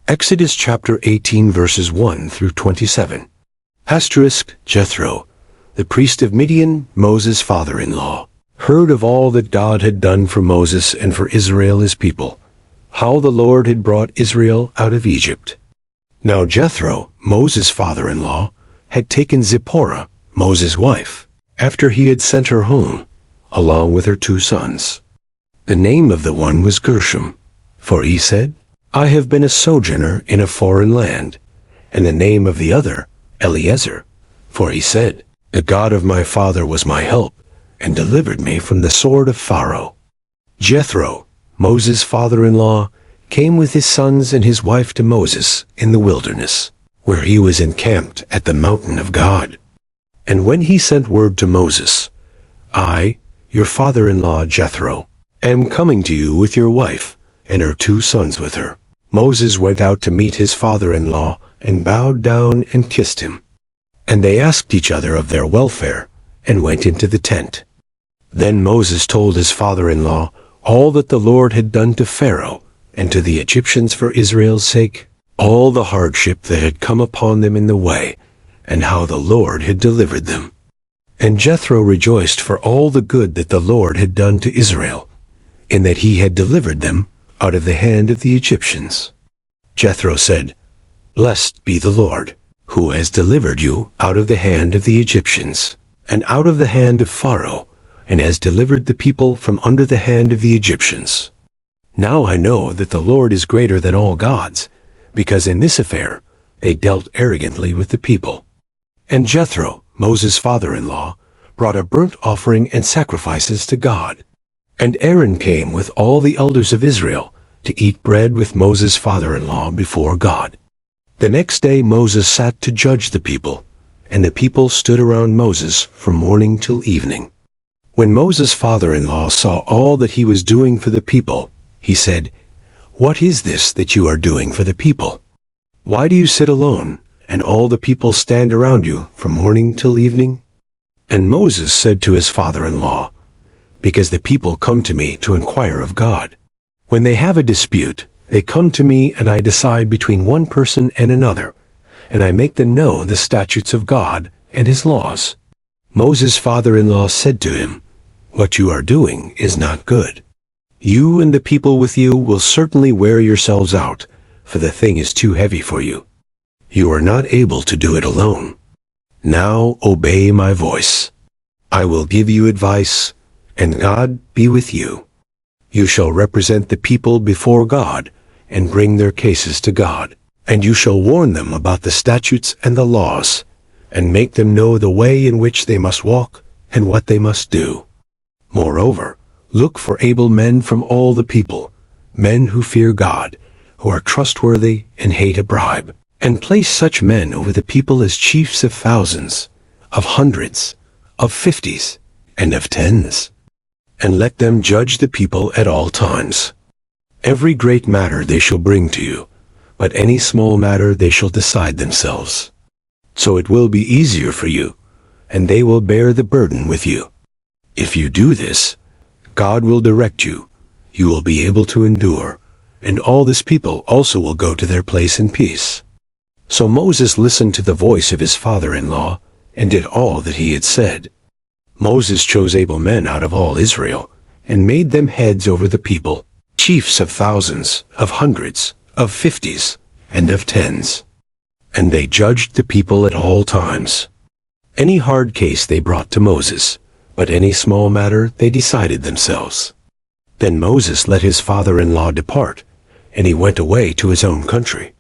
Exodus chapter 18 verses 1 through 27. Jethro, the priest of Midian, Moses' father-in-law, heard of all that God had done for Moses and for Israel his people, how the Lord had brought Israel out of Egypt. Now Jethro, Moses' father-in-law, had taken Zipporah, Moses' wife, after he had sent her home, along with her 2 sons. The name of the one was Gershom, for he said, I have been a sojourner in a foreign land. And the name of the other, Eliezer, for he said, the God of my father was my help, and delivered me from the sword of Pharaoh. Jethro, Moses' father-in-law, came with his sons and his wife to Moses in the wilderness, where he was encamped at the mountain of God. And when he sent word to Moses, I, your father-in-law Jethro, am coming to you with your wife, and her 2 sons with her, Moses went out to meet his father-in-law, and bowed down and kissed him. And they asked each other of their welfare, and went into the tent. Then Moses told his father-in-law all that the Lord had done to Pharaoh and to the Egyptians for Israel's sake, all the hardship that had come upon them in the way, and how the Lord had delivered them. And Jethro rejoiced for all the good that the Lord had done to Israel, in that he had delivered them out of the hand of the Egyptians. Jethro said, Blessed be the Lord, who has delivered you out of the hand of the Egyptians, and out of the hand of Pharaoh, and has delivered the people from under the hand of the Egyptians. Now I know that the Lord is greater than all gods, because in this affair they dealt arrogantly with the people. And Jethro, Moses' father-in-law, brought a burnt offering and sacrifices to God. And Aaron came with all the elders of Israel to eat bread with Moses' father-in-law before God. The next day Moses sat to judge the people, and the people stood around Moses from morning till evening. When Moses' father-in-law saw all that he was doing for the people, he said, What is this that you are doing for the people? Why do you sit alone, and all the people stand around you from morning till evening? And Moses said to his father-in-law, Because the people come to me to inquire of God. When they have a dispute, they come to me, and I decide between one person and another, and I make them know the statutes of God and his laws. Moses' father-in-law said to him, What you are doing is not good. You and the people with you will certainly wear yourselves out, for the thing is too heavy for you. You are not able to do it alone. Now obey my voice. I will give you advice, and God be with you. You shall represent the people before God, and bring their cases to God. And you shall warn them about the statutes and the laws, and make them know the way in which they must walk, and what they must do. Moreover, look for able men from all the people, men who fear God, who are trustworthy and hate a bribe, and place such men over the people as chiefs of thousands, of hundreds, of 50s, and of 10s. And let them judge the people at all times. Every great matter they shall bring to you, but any small matter they shall decide themselves. So it will be easier for you, and they will bear the burden with you. If you do this, God will direct you, you will be able to endure, and all this people also will go to their place in peace. So Moses listened to the voice of his father-in-law, and did all that he had said. Moses chose able men out of all Israel, and made them heads over the people, chiefs of thousands, of hundreds, of 50s, and of 10s. And they judged the people at all times. Any hard case they brought to Moses, but any small matter they decided themselves. Then Moses let his father-in-law depart, and he went away to his own country.